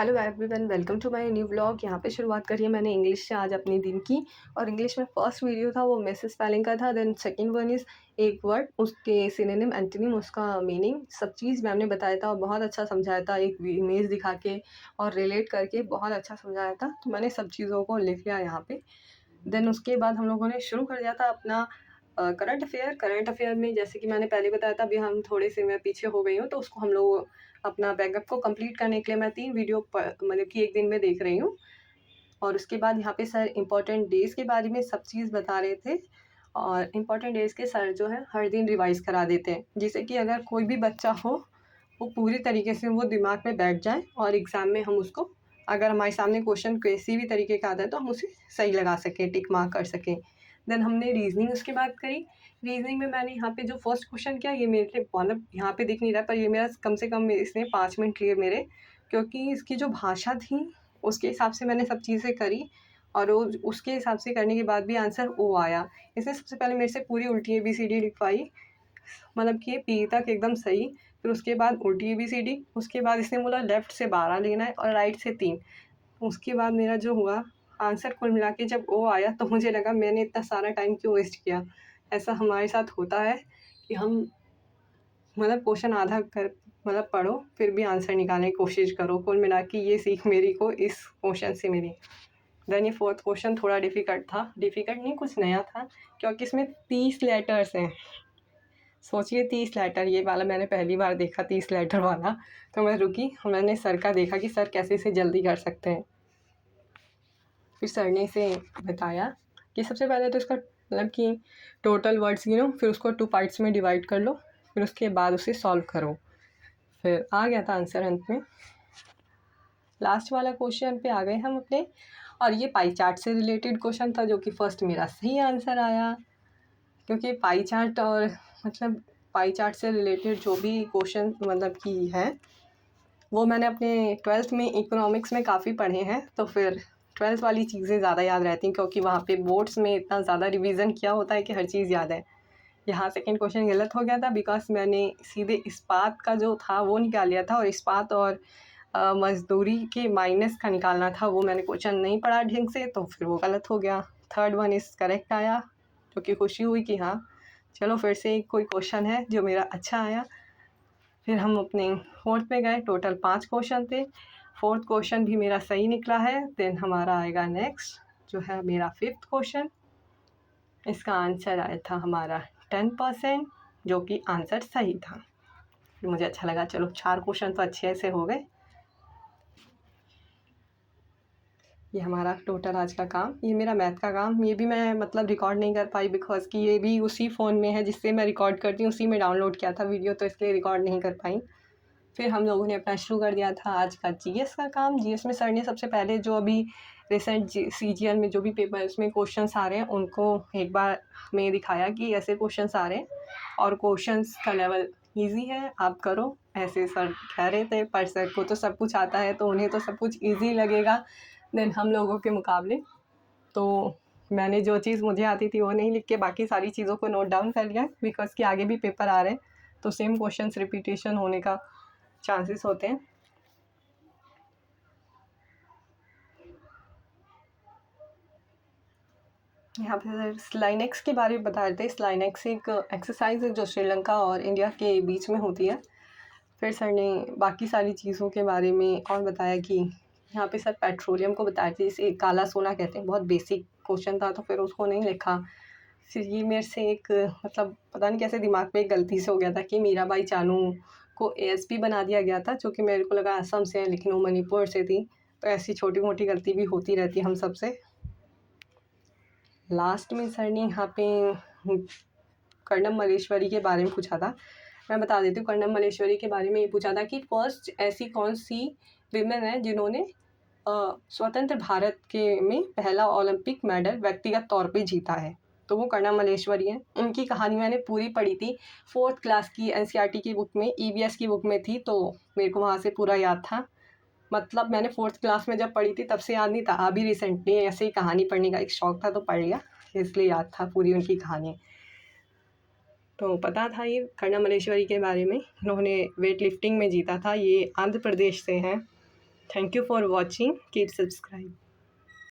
Hello everyone, welcome to my new vlog. यहाँ पे शुरुआत करी है मैंने इंग्लिश से आज अपने दिन की। और इंग्लिश में फर्स्ट वीडियो था वो मिसेस स्पेलिंग का था। देन सेकंड वन इज़ एक वर्ड, उसके सिनोनिम एंटोनिम, उसका मीनिंग, सब चीज़ मैम ने बताया था और बहुत अच्छा समझाया था, एक इमेज दिखा के और रिलेट करके बहुत अच्छा समझाया था। तो मैंने सब चीज़ों को लिख लिया यहाँ पे। देन उसके बाद हम लोगों ने शुरू कर दिया था अपना करंट अफेयर में, जैसे कि मैंने पहले बताया था, अभी हम थोड़े से मैं पीछे हो गई हूँ, तो उसको हम लोग अपना बैकअप को कंप्लीट करने के लिए मैं 3 वीडियो मतलब कि एक दिन में देख रही हूँ। और उसके बाद यहाँ पे सर इम्पोर्टेंट डेज़ के बारे में सब चीज़ बता रहे थे। और इम्पोर्टेंट डेज़ के सर जो है हर दिन रिवाइज़ करा देते हैं, जिससे कि अगर कोई भी बच्चा हो वो पूरी तरीके से वो दिमाग में बैठ जाए और एग्ज़ाम में हम उसको, अगर हमारे सामने क्वेश्चन किसी भी तरीके का आता है तो हम उसे सही लगा सकें, टिक मार्क कर सकें। देन हमने रीज़निंग उसके बाद करी। रीज़निंग में मैंने यहाँ पे जो फर्स्ट क्वेश्चन किया, ये मेरे लिए मतलब यहाँ पे दिख नहीं रहा, पर ये मेरा कम से कम इसने 5 मिनट लिए मेरे, क्योंकि इसकी जो भाषा थी उसके हिसाब से मैंने सब चीज़ें करी। और वो उसके हिसाब से करने के बाद भी आंसर ओ आया। इसने सबसे पहले मेरे से पूरी उल्टी ABCD लिखवाई, मतलब कि पी तक एकदम सही। फिर उसके बाद उल्टी ABCD, उसके बाद इसने बोला लेफ़्ट से 12 लेना है और राइट से 3। उसके बाद मेरा जो हुआ आंसर, कुल मिला के जब ओ आया तो मुझे लगा मैंने इतना सारा टाइम क्यों वेस्ट किया। ऐसा हमारे साथ होता है कि हम मतलब क्वेश्चन आधा कर मतलब पढ़ो फिर भी आंसर निकालने की कोशिश करो। कुल मिला के ये सीख मेरी को इस क्वेश्चन से मिली। देन ये फोर्थ क्वेश्चन थोड़ा डिफ़िकल्ट था, डिफ़िकल्ट नहीं कुछ नया था, क्योंकि इसमें 30 लेटर्स हैं। सोचिए 30 लेटर, ये वाला मैंने पहली बार देखा 30 लेटर वाला। तो मैं रुकी, मैंने सर का देखा कि सर कैसे इसे जल्दी कर सकते हैं। फिर सर ने इसे बताया कि सबसे पहले तो इसका मतलब कि टोटल वर्ड्स गिनो, फिर उसको 2 पार्ट्स में डिवाइड कर लो, फिर उसके बाद उसे सॉल्व करो। फिर आ गया था आंसर अंत में। लास्ट वाला क्वेश्चन पे आ गए हम अपने, और ये पाई चार्ट से रिलेटेड क्वेश्चन था, जो कि फर्स्ट मेरा सही आंसर आया। क्योंकि पाई चार्ट और मतलब पाई चार्ट से रिलेटेड जो भी क्वेश्चन मतलब कि है वो मैंने अपने 12th में इकोनॉमिक्स में काफ़ी पढ़े हैं, तो फिर 12th वाली चीज़ें ज़्यादा याद रहती हैं, क्योंकि वहाँ पे बोर्ड्स में इतना ज़्यादा रिवीजन किया होता है कि हर चीज़ याद है। यहाँ सेकंड क्वेश्चन गलत हो गया था, बिकॉज मैंने सीधे इस्पात का जो था वो निकाल लिया था, और इस्पात और मजदूरी के माइनस का निकालना था, वो मैंने क्वेश्चन नहीं पढ़ा ढंग से, तो फिर वो गलत हो गया। थर्ड वन इज़ करेक्ट आया, जो कि खुशी हुई कि हाँ चलो फिर से कोई क्वेश्चन है जो मेरा अच्छा आया। फिर हम अपने फोर्थ पे गए, टोटल 5 क्वेश्चन थे, फोर्थ क्वेश्चन भी मेरा सही निकला है। देन हमारा आएगा नेक्स्ट, जो है मेरा फिफ्थ क्वेश्चन। इसका आंसर आया था हमारा 10%, जो कि आंसर सही था। फिर मुझे अच्छा लगा, चलो 4 क्वेश्चन तो अच्छे से हो गए। ये हमारा टोटल आज का काम, ये मेरा मैथ का काम, ये भी मैं मतलब रिकॉर्ड नहीं कर पाई, बिकॉज़ कि ये भी उसी फ़ोन में है जिससे मैं रिकॉर्ड करती हूँ, उसी में डाउनलोड किया था वीडियो, तो इसलिए रिकॉर्ड नहीं कर पाई। फिर हम लोगों ने अपना शुरू कर दिया था आज का GS का काम। GS में सर ने सबसे पहले जो अभी रिसेंट CGL में जो भी पेपर उसमें क्वेश्चंस आ रहे हैं उनको एक बार हमें दिखाया कि ऐसे क्वेश्चंस आ रहे हैं और क्वेश्चंस का लेवल इजी है, आप करो, ऐसे सर कह रहे थे। पर सर को तो सब कुछ आता है तो उन्हें तो सब कुछ ईजी लगेगा देन हम लोगों के मुकाबले। तो मैंने जो चीज़ मुझे आती थी वो नहीं लिख के बाकी सारी चीज़ों को नोट डाउन कर लिया, बिकॉज़ कि आगे भी पेपर आ रहे हैं तो सेम क्वेश्चंस रिपीटेशन होने का चांसेस होते हैं। यहाँ पे स्लाइनेक्स के बारे में बता रहे थे। स्लाइनेक्स एक एक्सरसाइज है जो श्रीलंका और इंडिया के बीच में होती है। फिर सर ने बाकी सारी चीज़ों के बारे में और बताया कि यहाँ पे सर पेट्रोलियम को बताए थे, इसे काला सोना कहते हैं। बहुत बेसिक क्वेश्चन था तो फिर उसको नहीं लिखा। फिर ये मेरे से एक मतलब पता नहीं कैसे दिमाग में एक गलती से हो गया था कि मीराबाई चानू को ASP बना दिया गया था, जो कि मेरे को लगा असम से है लेकिन वो मणिपुर से थी। तो ऐसी छोटी मोटी गलती भी होती रहती है हम सबसे। लास्ट में सर ने यहाँ पे कर्णम मल्लेश्वरी के बारे में पूछा था। मैं बता देती हूँ, कर्णम मल्लेश्वरी के बारे में ये पूछा था कि फर्स्ट ऐसी कौन सी विमेन है जिन्होंने स्वतंत्र भारत के में पहला ओलंपिक मेडल व्यक्तिगत तौर पे जीता है। तो वो कर्णम मल्लेश्वरी हैं। उनकी कहानी मैंने पूरी पढ़ी थी 4th क्लास की NCERT की बुक में, EVS की बुक में थी, तो मेरे को वहाँ से पूरा याद था। मतलब मैंने 4th क्लास में जब पढ़ी थी तब से याद नहीं था, अभी रिसेंटली ऐसे ही कहानी पढ़ने का एक शौक़ था तो पढ़ लिया, इसलिए याद था पूरी उनकी कहानी। तो पता था ये कर्णम मल्लेश्वरी के बारे में, इन्होंने वेट लिफ्टिंग में जीता था। ये आंध्र प्रदेश से हैं। Thank you for watching. Keep subscribe.